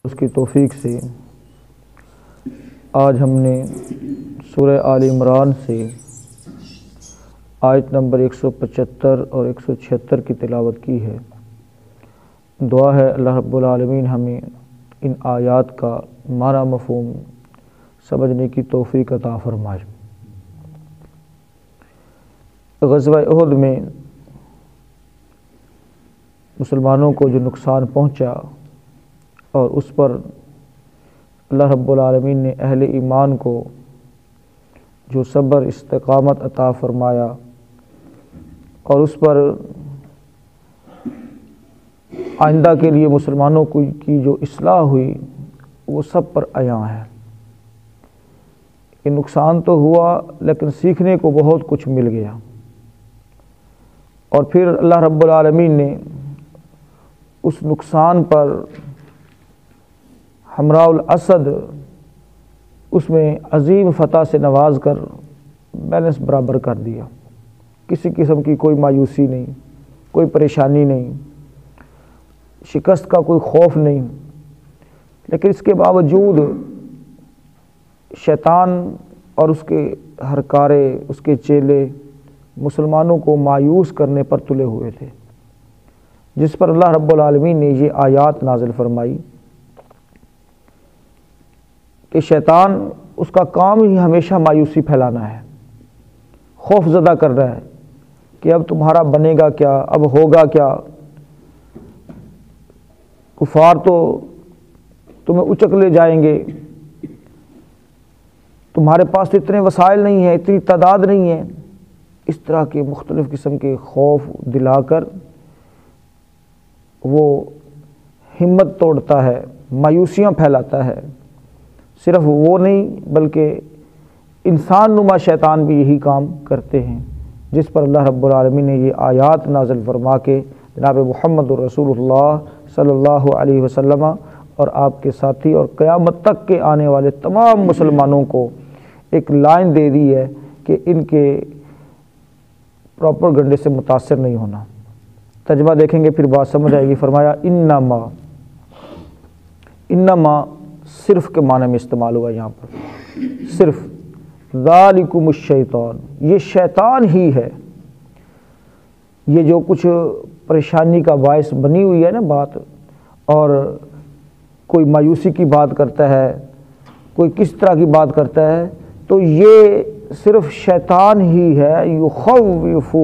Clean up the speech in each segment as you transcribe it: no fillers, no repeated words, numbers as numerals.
اس کی توفیق سے آج ہم نے سورہ آل عمران سے آیت نمبر 175 اور 176 کی تلاوت کی ہے۔ دعا ہے اللہ رب العالمین ہمیں ان آیات کا معنی مفہوم سمجھنے کی توفیق عطا فرمائے۔ غزوہ احد میں مسلمانوں کو جو نقصان پہنچا اور اس پر اللہ رب العالمین نے اہل ایمان کو جو صبر استقامت عطا فرمایا اور اس پر آئندہ کے لیے مسلمانوں کی جو اصلاح ہوئی وہ سب پر عیاں ہے۔ یہ نقصان تو ہوا لیکن سیکھنے کو بہت کچھ مل گیا، اور پھر اللہ رب العالمین نے اس نقصان پر ہمراہ الاسد اس میں عظیم فتح سے نواز کر بیلنس برابر کر دیا۔ کسی قسم کی کوئی مایوسی نہیں، کوئی پریشانی نہیں، شکست کا کوئی خوف نہیں، لیکن اس کے باوجود شیطان اور اس کے ہرکارے، اس کے چیلے مسلمانوں کو مایوس کرنے پر تلے ہوئے تھے، جس پر اللہ رب العالمین نے یہ آیات نازل فرمائی کہ شیطان اس کا کام ہی ہمیشہ مایوسی پھیلانا ہے، خوف زدہ کر رہا ہے کہ اب تمہارا بنے گا کیا، اب ہوگا کیا، کفار تو تمہیں اچک لے جائیں گے، تمہارے پاس اتنے وسائل نہیں ہیں، اتنی تعداد نہیں ہے۔ اس طرح کے مختلف قسم کے خوف دلا کر وہ ہمت توڑتا ہے، مایوسیاں پھیلاتا ہے۔ صرف وہ نہیں بلکہ انسان نما شیطان بھی یہی کام کرتے ہیں، جس پر اللہ رب العالمین نے یہ آیات نازل فرما کے جناب محمد رسول اللہ صلی اللہ علیہ وسلم اور آپ کے ساتھی اور قیامت تک کے آنے والے تمام مسلمانوں کو ایک لائن دے دی ہے کہ ان کے پروپیگنڈے سے متاثر نہیں ہونا۔ ترجمہ دیکھیں گے پھر بات سمجھ آئے گی۔ فرمایا انما صرف کے معنی میں استعمال ہوا یہاں پر، صرف ذالکم الشیطان، یہ شیطان ہی ہے، یہ جو کچھ پریشانی کا باعث بنی ہوئی ہے نا بات، اور کوئی مایوسی کی بات کرتا ہے، کوئی کس طرح کی بات کرتا ہے، تو یہ صرف شیطان ہی ہے، یخوف،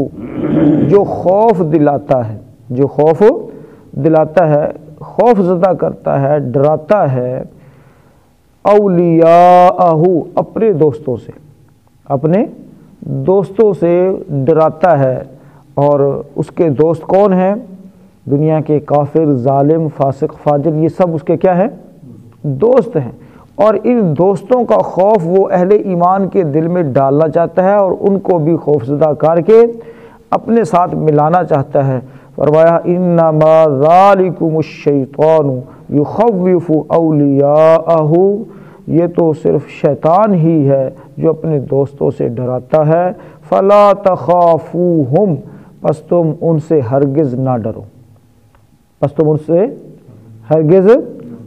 جو خوف دلاتا ہے، جو خوف دلاتا ہے، خوف زدہ کرتا ہے، ڈراتا ہے، اولیاءہ، اپنے دوستوں سے، اپنے دوستوں سے ڈراتا ہے۔ اور اس کے دوست کون ہیں؟ دنیا کے کافر، ظالم، فاسق، فاجر، یہ سب اس کے کیا ہیں؟ دوست ہیں۔ اور ان دوستوں کا خوف وہ اہل ایمان کے دل میں ڈالنا چاہتا ہے اور ان کو بھی خوف زدہ کر کے اپنے ساتھ ملانا چاہتا ہے۔ فرمایا انما ذالکم الشیطان یخوف اولیاءہ، یہ تو صرف شیطان ہی ہے جو اپنے دوستوں سے ڈراتا ہے۔ فلا تخافوہم، پس تم ان سے ہرگز نہ ڈرو، پس تم ان سے ہرگز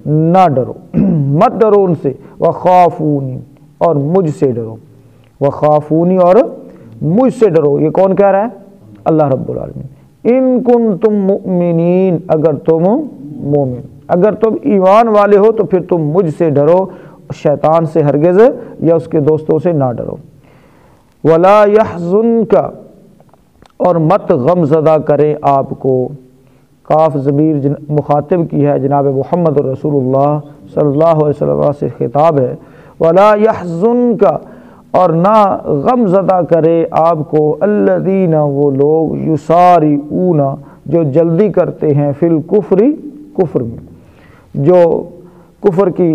نہ ڈرو، مت ڈرو ان سے۔ وخافونی، اور مجھ سے ڈرو، وخافونی، اور مجھ سے ڈرو۔ یہ کون کہہ رہا ہے؟ اللہ رب العالمین۔ ان کنتم مؤمنین، اگر تم مومن، اگر تم ایمان والے ہو تو پھر تم مجھ سے ڈرو، شیطان سے ہرگز یا اس کے دوستوں سے نہ ڈرو۔ ولا یحزنک، اور مت غم زدہ کرے آپ کو۔ کاف ضمیر مخاطب کی ہے جناب محمد رسول اللہ صلی اللہ علیہ وسلم سے خطاب ہے۔ ولا یحزنک، اور نہ غم زدہ کرے آپ کو، الذین، وہ لوگ، یسارعون، جو جلدی کرتے ہیں، فی الکفر، کفر میں، جو کفر کی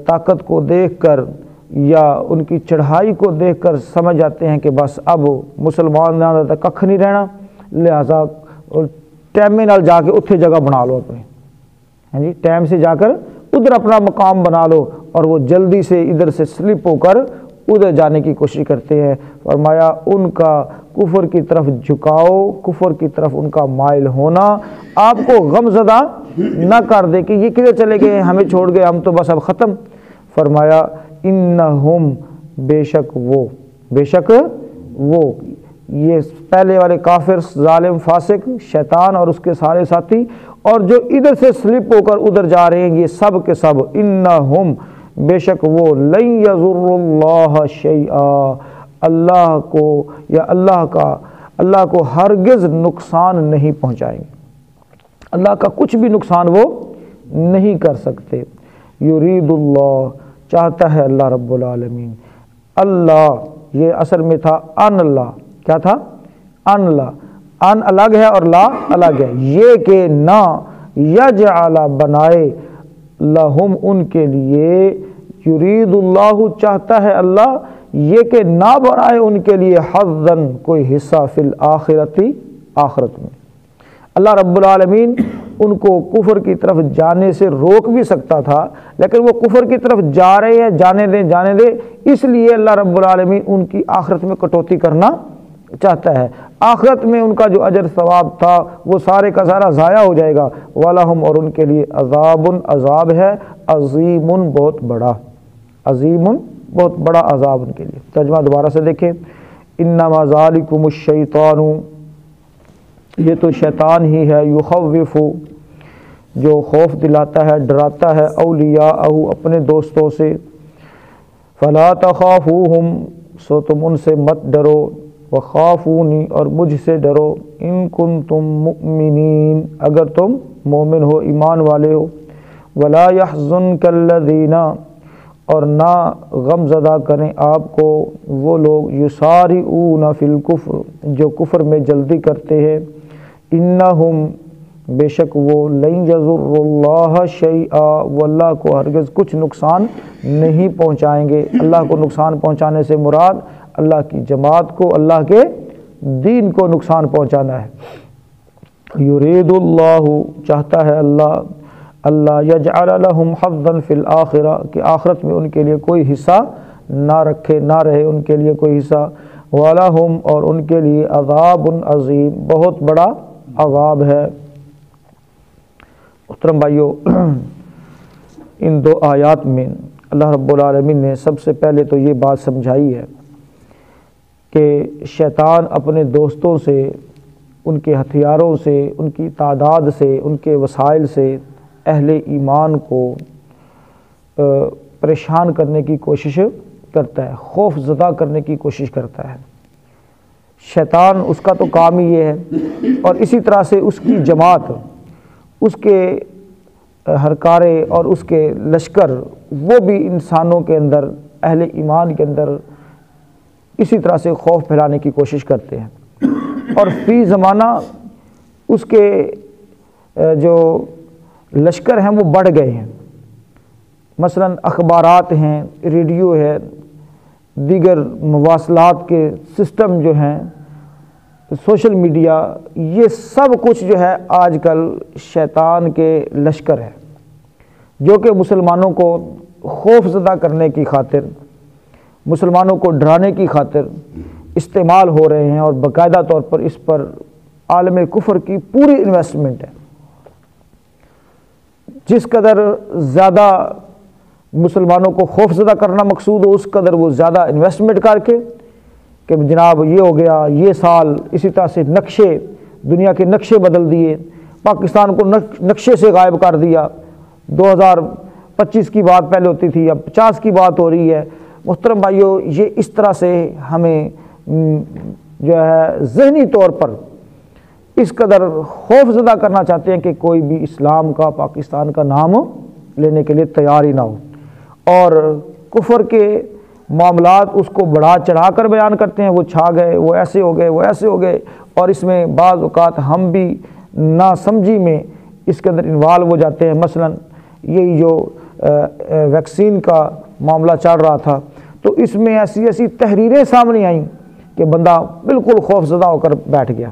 طاقت کو دیکھ کر یا ان کی چڑھائی کو دیکھ کر سمجھ جاتے ہیں کہ بس اب مسلمان نہ ککھ نہیں رہنا، لہٰذا ٹائم نال جا کے اتھے جگہ بنا لو اپنے، ہاں جی، ٹائم سے جا کر ادھر اپنا مقام بنا لو، اور وہ جلدی سے ادھر سے سلپ ہو کر ادھر جانے کی کوشش کرتے ہیں۔ فرمایا ان کا کفر کی طرف جھکاؤ، کفر کی طرف ان کا مائل ہونا آپ کو غم زدہ نہ کر دے کہ یہ کدھر چلے گئے، ہمیں چھوڑ گئے، ہم تو بس اب ختم۔ فرمایا انہم، بے شک وہ یہ پہلے والے کافر، ظالم، فاسق، شیطان اور اس کے سارے ساتھی، اور جو ادھر سے سلپ ہو کر ادھر جا رہے ہیں، یہ سب کے سب، انہم، بے شک وہ، لن یضر اللہ شیئا، اللہ کو یا اللہ کو ہرگز نقصان نہیں پہنچائیں گے، اللہ کا کچھ بھی نقصان وہ نہیں کر سکتے۔ یرید اللہ، چاہتا ہے اللہ رب العالمین، اللہ یہ اصل میں تھا ان اللہ، کیا تھا؟ ان اللہ، ان الگ ہے اور لا الگ ہے، یہ کہ نہ یجعل بنائے لہم ان کے لیے، یرید اللہ چاہتا ہے اللہ یہ کہ نہ بنائے ان کے لیے، حظاً کوئی حصہ، فی الآخرتی آخرت میں۔ اللہ رب العالمین ان کو کفر کی طرف جانے سے روک بھی سکتا تھا، لیکن وہ کفر کی طرف جا رہے ہیں، جانے دیں، اس لیے اللہ رب العالمین ان کی آخرت میں کٹوتی کرنا چاہتا ہے۔ آخرت میں ان کا جو اجر ثواب تھا وہ سارے کا سارا ضائع ہو جائے گا۔ وَلَهُمْ، اور ان کے لیے عذاب، عذاب ہے، عظیم، بہت بڑا، عظیم، بہت بڑا عذاب ان کے لیے۔ ترجمہ دوبارہ سے دیکھیں، انما ذالکم الشیطان، یہ تو شیطان ہی ہے، یخوف، جو خوف دلاتا ہے، ڈراتا ہے، اولیاءہ، اپنے دوستوں سے، فلا تخافوہم، سو تم ان سے مت ڈرو، وخافونی، اور مجھ سے ڈرو، ان کنتم مؤمنین، اگر تم مومن ہو، ایمان والے ہو، ولا یحزنک الذین، اور نہ غم زدہ کریں آپ کو وہ لوگ، یسارعون فی الکفر، جو کفر میں جلدی کرتے ہیں، انہم، بے شک وہ، لن یضر اللہ شیئا، وہ اللہ کو ہرگز کچھ نقصان نہیں پہنچائیں گے۔ اللہ کو نقصان پہنچانے سے مراد اللہ کی جماعت کو، اللہ کے دین کو نقصان پہنچانا ہے۔ یرید اللہ، چاہتا ہے اللہ یجعل لہم حظا فی الآخرہ، کہ آخرت میں ان کے لیے کوئی حصہ نہ رہے ان کے لیے کوئی حصہ، وَلَهُمْ، اور ان کے لیے عذاب عظیم، بہت بڑا عذاب ہے۔ محترم بھائیو، ان دو آیات میں اللہ رب العالمین نے سب سے پہلے تو یہ بات سمجھائی ہے کہ شیطان اپنے دوستوں سے، ان کے ہتھیاروں سے، ان کی تعداد سے، ان کے وسائل سے اہل ایمان کو پریشان کرنے کی کوشش کرتا ہے، خوف زدہ کرنے کی کوشش کرتا ہے۔ شیطان، اس کا تو کام ہی یہ ہے، اور اسی طرح سے اس کی جماعت، اس کے ہرکارے اور اس کے لشکر، وہ بھی انسانوں کے اندر، اہل ایمان کے اندر اسی طرح سے خوف پھیلانے کی کوشش کرتے ہیں، اور فی زمانہ اس کے جو لشکر ہیں وہ بڑھ گئے ہیں۔ مثلا اخبارات ہیں، ریڈیو ہے، دیگر مواصلات کے سسٹم جو ہیں، سوشل میڈیا، یہ سب کچھ جو ہے آج کل شیطان کے لشکر ہے، جو کہ مسلمانوں کو خوف زدہ کرنے کی خاطر، مسلمانوں کو ڈرانے کی خاطر استعمال ہو رہے ہیں، اور باقاعدہ طور پر اس پر عالم کفر کی پوری انویسٹمنٹ ہے۔ جس قدر زیادہ مسلمانوں کو خوف زدہ کرنا مقصود ہو، اس قدر وہ زیادہ انویسٹمنٹ کر کے کہ جناب یہ ہو گیا، یہ سال، اسی طرح سے نقشے، دنیا کے نقشے بدل دیے، پاکستان کو نقشے سے غائب کر دیا۔ 2025 کی بات پہلے ہوتی تھی، اب 50 کی بات ہو رہی ہے۔ محترم بھائیو، یہ اس طرح سے ہمیں جو ہے ذہنی طور پر اس قدر خوف زدہ کرنا چاہتے ہیں کہ کوئی بھی اسلام کا، پاکستان کا نام لینے کے لیے تیار ہی نہ ہو، اور کفر کے معاملات اس کو بڑھا چڑھا کر بیان کرتے ہیں، وہ چھا گئے، وہ ایسے ہو گئے، وہ ایسے ہو گئے، اور اس میں بعض اوقات ہم بھی نا سمجھی میں اس کے اندر انوالو ہو جاتے ہیں۔ مثلا یہی جو ویکسین کا معاملہ چل رہا تھا، تو اس میں ایسی تحریریں سامنے آئیں کہ بندہ بالکل خوف زدہ ہو کر بیٹھ گیا۔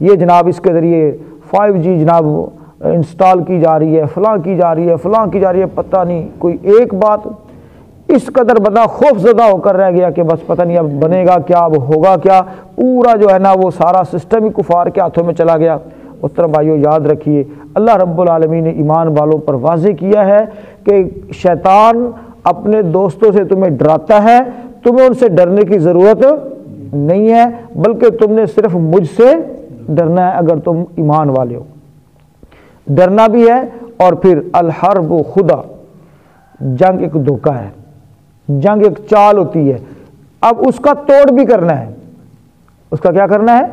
یہ جناب اس کے ذریعے 5G جناب انسٹال کی جا رہی ہے، فلاں کی جا رہی ہے، فلاں کی جا رہی ہے، پتہ نہیں کوئی ایک بات، اس قدر بندہ خوف زدہ ہو کر رہ گیا کہ بس پتہ نہیں اب بنے گا کیا، اب ہوگا کیا، پورا جو ہے نا وہ سارا سسٹم ہی کفار کے ہاتھوں میں چلا گیا۔ محترم بھائیو یاد رکھیے اللہ رب العالمین نے ایمان والوں پر واضح کیا ہے کہ شیطان اپنے دوستوں سے تمہیں ڈراتا ہے، تمہیں ان سے ڈرنے کی ضرورت نہیں ہے، بلکہ تم نے صرف مجھ سے ڈرنا ہے اگر تم ایمان والے ہو۔ ڈرنا بھی ہے، اور پھر الحرب خدا، جنگ ایک دھوکہ ہے، جنگ ایک چال ہوتی ہے، اب اس کا توڑ بھی کرنا ہے، اس کا کیا کرنا ہے؟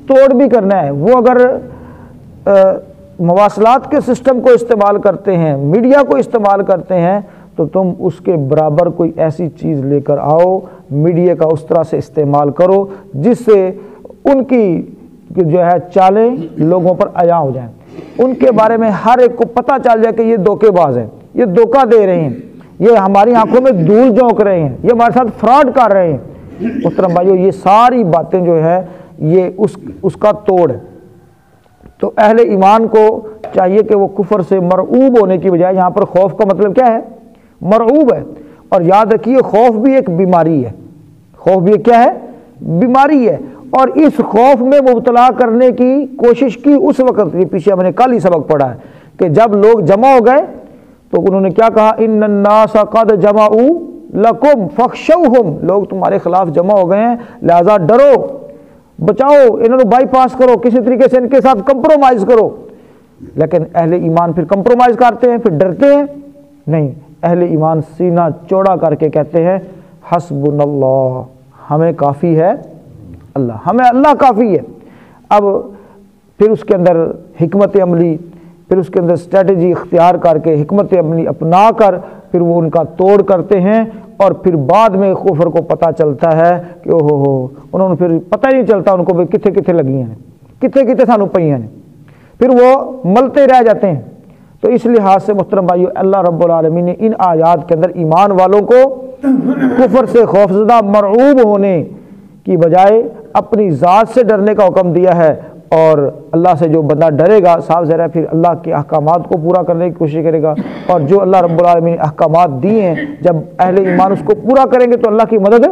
توڑ بھی کرنا ہے۔ وہ اگر مواصلات کے سسٹم کو استعمال کرتے ہیں، میڈیا کو استعمال کرتے ہیں، تو تم اس کے برابر کوئی ایسی چیز لے کر آؤ، میڈیا کا اس طرح سے استعمال کرو جس سے ان کی جو ہے چالیں لوگوں پر عیاں ہو جائیں، ان کے بارے میں ہر ایک کو پتہ چل جائے کہ یہ دھوکے باز ہیں، یہ دھوکہ دے رہے ہیں، یہ ہماری آنکھوں میں دھول جھونک رہے ہیں، یہ ہمارے ساتھ فراڈ کر رہے ہیں۔ محترم بھائیو یہ ساری باتیں جو ہے یہ اس کا توڑ ہے۔ تو اہل ایمان کو چاہیے کہ وہ کفر سے مرعوب ہونے کی بجائے، یہاں پر خوف کا مطلب کیا ہے؟ مرعوب ہے۔ اور یاد رکھیے خوف بھی ایک بیماری ہے، خوف بھی ایک کیا ہے؟ بیماری ہے۔ اور اس خوف میں مبتلا کرنے کی کوشش کی اس وقت، یہ پیچھے ہم نے کل ہی سبق پڑھا ہے کہ جب لوگ جمع ہو گئے تو انہوں نے کیا کہا؟ ان الناس قد جمعوا لکم فاخشوہم، لوگ تمہارے خلاف جمع ہو گئے ہیں لہذا ڈرو، بچاؤ، انہوں نے بائی پاس کرو، کسی طریقے سے ان کے ساتھ کمپرومائز کرو۔ لیکن اہل ایمان پھر کمپرومائز کرتے ہیں، پھر ڈرتے ہیں نہیں، اہل ایمان سینہ چوڑا کر کے کہتے ہیں حسبنا اللہ، ہمیں کافی ہے اللہ، ہمیں اللہ کافی ہے۔ اب پھر اس کے اندر حکمت عملی، پھر اس کے اندر اسٹریٹجی اختیار کر کے حکمت عملی اپنا کر پھر وہ ان کا توڑ کرتے ہیں، اور پھر بعد میں کفر کو پتہ چلتا ہے کہ اوہ ہو انہوں نے پھر پتہ ہی نہیں چلتا ان کو بھی کتنے کتنے لگی ہیں، کتنے کتنے سانو پئی ہیں، پھر وہ ملتے رہ جاتے ہیں۔ تو اس لحاظ سے محترم بھائیو اللہ رب العالمین نے ان آیات کے اندر ایمان والوں کو کفر سے خوفزدہ مرعوب ہونے کی بجائے اپنی ذات سے ڈرنے کا حکم دیا ہے، اور اللہ سے جو بندہ ڈرے گا صاف ظاہر ہے پھر اللہ کے احکامات کو پورا کرنے کی کوشش کرے گا، اور جو اللہ رب العالمین نے احکامات دیے ہیں جب اہل ایمان اس کو پورا کریں گے تو اللہ کی مدد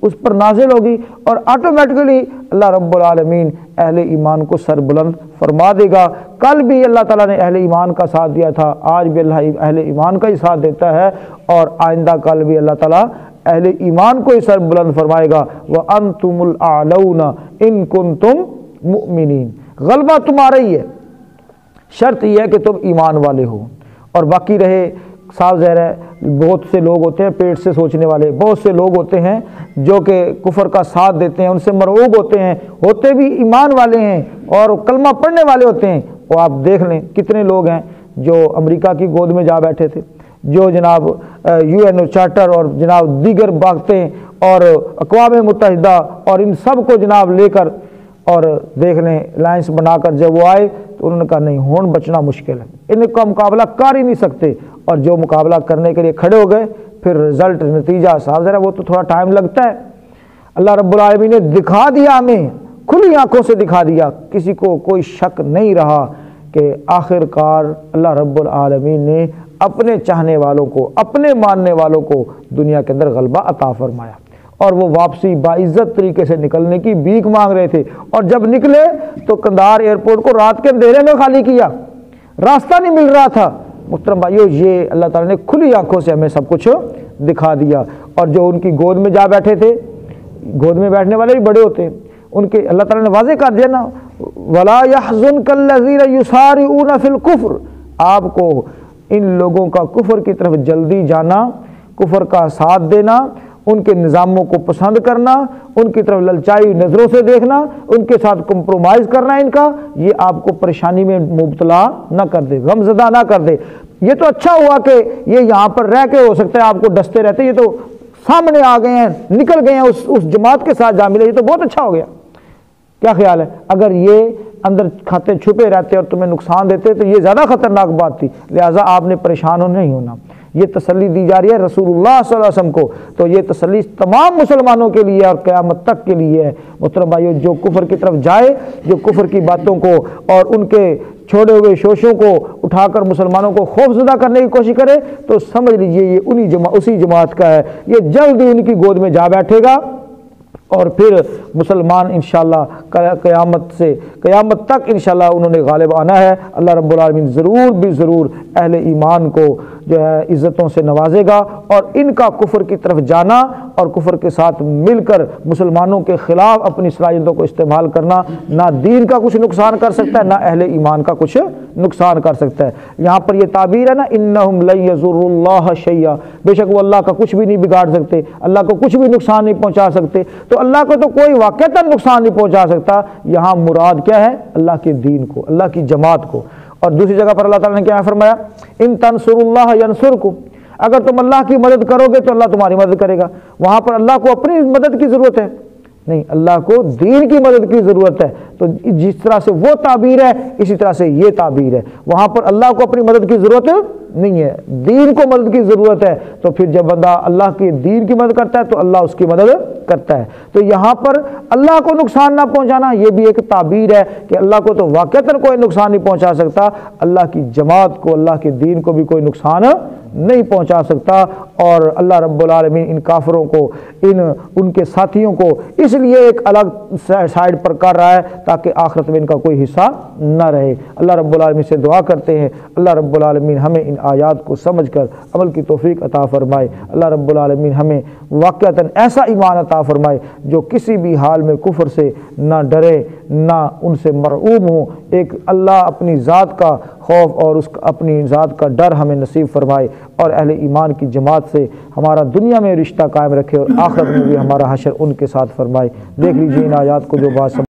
اس پر نازل ہوگی، اور آٹومیٹکلی اللہ رب العالمین اہل ایمان کو سر بلند فرما دے گا۔ کل بھی اللہ تعالیٰ نے اہل ایمان کا ساتھ دیا تھا، آج بھی اللہ اہل ایمان کا ہی ساتھ دیتا ہے، اور آئندہ کل بھی اللہ تعالیٰ اہل ایمان کو ہی سر بلند فرمائے گا۔ وَأَنْتُمُ الْأَعْلَوْنَ إِن كُنتُم مؤمنین، غلبہ تمہارا ہی ہے، شرط یہ ہے کہ تم ایمان والے ہو۔ اور باقی رہے صاف ظاہر ہے بہت سے لوگ ہوتے ہیں پیٹ سے سوچنے والے، بہت سے لوگ ہوتے ہیں جو کہ کفر کا ساتھ دیتے ہیں، ان سے مرعوب ہوتے ہیں، ہوتے بھی ایمان والے ہیں اور کلمہ پڑھنے والے ہوتے ہیں۔ وہ آپ دیکھ لیں کتنے لوگ ہیں جو امریکہ کی گود میں جا بیٹھے تھے، جو جناب UN چارٹر اور جناب دیگر باتیں اور اقوام متحدہ اور ان سب کو جناب لے کر اور دیکھ لیں الائنس بنا کر جب وہ آئے تو انہوں نے کہا نہیں ہون بچنا مشکل ہے، ان کا مقابلہ کر ہی نہیں سکتے، اور جو مقابلہ کرنے کے لیے کھڑے ہو گئے پھر رزلٹ نتیجہ صاف ذرا وہ تو تھوڑا ٹائم لگتا ہے۔ اللہ رب العالمین نے دکھا دیا، ہمیں کھلی آنکھوں سے دکھا دیا، کسی کو کوئی شک نہیں رہا کہ آخر کار اللہ رب العالمین نے اپنے چاہنے والوں کو، اپنے ماننے والوں کو دنیا کے اندر غلبہ عطا فرمایا، اور وہ واپسی باعزت طریقے سے نکلنے کی بھیک مانگ رہے تھے، اور جب نکلے تو قندھار ایئرپورٹ کو رات کے اندھیرے میں خالی کیا، راستہ نہیں مل رہا تھا۔ محترم بھائیو یہ اللہ تعالیٰ نے کھلی آنکھوں سے ہمیں سب کچھ دکھا دیا، اور جو ان کی گود میں جا بیٹھے تھے، گود میں بیٹھنے والے بھی بڑے ہوتے ہیں، ان کے اللہ تعالیٰ نے واضح کر دیا نا وَلَا يَحْزُنْكَ الَّذِينَ يُسَارِعُونَ فِي الْكُفْرِ، آپ کو ان لوگوں کا کفر کی طرف جلدی جانا، کفر کا ساتھ دینا، ان کے نظاموں کو پسند کرنا، ان کی طرف للچائی نظروں سے دیکھنا، ان کے ساتھ کمپرومائز کرنا، ان کا یہ آپ کو پریشانی میں مبتلا نہ کر دے، غمزدہ نہ کر دے۔ یہ تو اچھا ہوا کہ یہ یہاں پر رہ کے ہو سکتا ہے آپ کو ڈستے رہتے، یہ تو سامنے آ گئے ہیں، نکل گئے ہیں اس جماعت کے ساتھ جا ملے، یہ تو بہت اچھا ہو گیا۔ کیا خیال ہے اگر یہ اندر کھاتے چھپے رہتے اور تمہیں نقصان دیتے تو یہ زیادہ خطرناک بات تھی، لہٰذا آپ نے پریشان نہیں ہونا۔ یہ تسلی دی جا رہی ہے رسول اللہ صلی اللہ علیہ وسلم کو، تو یہ تسلی تمام مسلمانوں کے لیے اور قیامت تک کے لیے ہے۔ محترم بھائیو جو کفر کی طرف جائے، جو کفر کی باتوں کو اور ان کے چھوڑے ہوئے شوشوں کو اٹھا کر مسلمانوں کو خوفزدہ کرنے کی کوشش کرے تو سمجھ لیجئے یہ اسی جماعت کا ہے، یہ جلد ہی ان کی گود میں جا بیٹھے گا، اور پھر مسلمان انشاءاللہ قیامت تک انشاءاللہ انہوں نے غالب آنا ہے۔ اللہ رب العالمین ضرور بھی ضرور اہل ایمان کو جو ہے عزتوں سے نوازے گا، اور ان کا کفر کی طرف جانا اور کفر کے ساتھ مل کر مسلمانوں کے خلاف اپنی صلاحیتوں کو استعمال کرنا نہ دین کا کچھ نقصان کر سکتا ہے، نہ اہل ایمان کا کچھ نقصان کر سکتا ہے۔ یہاں پر یہ تعبیر ہے نا، انہم لن یضروا اللہ شیئا، بے شک وہ اللہ کا کچھ بھی نہیں بگاڑ سکتے، اللہ کو کچھ بھی نقصان نہیں پہنچا سکتے، تو اللہ کو تو کوئی واقعتاً نقصان نہیں پہنچا سکتا۔ یہاں مراد کیا ہے؟ اللہ کے دین کو، اللہ کی جماعت کو۔ اور دوسری جگہ پر اللہ تعالیٰ نے کیا فرمایا؟ ان تنصروا اللہ ینصرکم، اگر تم اللہ کی مدد کرو گے تو اللہ تمہاری مدد کرے گا۔ وہاں پر اللہ کو اپنی مدد کی ضرورت ہے نہیں، اللہ کو دین کی مدد کی ضرورت ہے۔ تو جس طرح سے وہ تعبیر ہے اسی طرح سے یہ تعبیر ہے، وہاں پر اللہ کو اپنی مدد کی ضرورت نہیں ہے، دین کو مدد کی ضرورت ہے۔ تو پھر جب بندہ اللہ کے دین کی مدد کرتا ہے تو اللہ اس کی مدد کرتا ہے۔ تو یہاں پر اللہ کو نقصان نہ پہنچانا یہ بھی ایک تعبیر ہے کہ اللہ کو تو واقعتاً کوئی نقصان نہیں پہنچا سکتا، اللہ کی جماعت کو، اللہ کے دین کو بھی کوئی نقصان نہیں پہنچا سکتا۔ اور اللہ رب العالمین ان کافروں کو، ان کے ساتھیوں کو اس لیے ایک الگ سائڈ پر کر رہا ہے تاکہ آخرت میں ان کا کوئی حصہ نہ رہے۔ اللہ رب العالمین سے دعا کرتے ہیں اللہ رب العالمین ہمیں ان آیات کو سمجھ کر عمل کی توفیق عطا فرمائے۔ اللہ رب العالمین ہمیں واقعتاً ایسا ایمان عطا فرمائے جو کسی بھی حال میں کفر سے نہ ڈرے، نہ ان سے مرعوب ہوں۔ ایک اللہ اپنی ذات کا خوف اور اس اپنی ذات کا ڈر ہمیں نصیب فرمائے، اور اہل ایمان کی جماعت سے ہمارا دنیا میں رشتہ قائم رکھے، اور آخرت میں بھی ہمارا حشر ان کے ساتھ فرمائے۔ دیکھ لیجیے ان آیات کو جو بات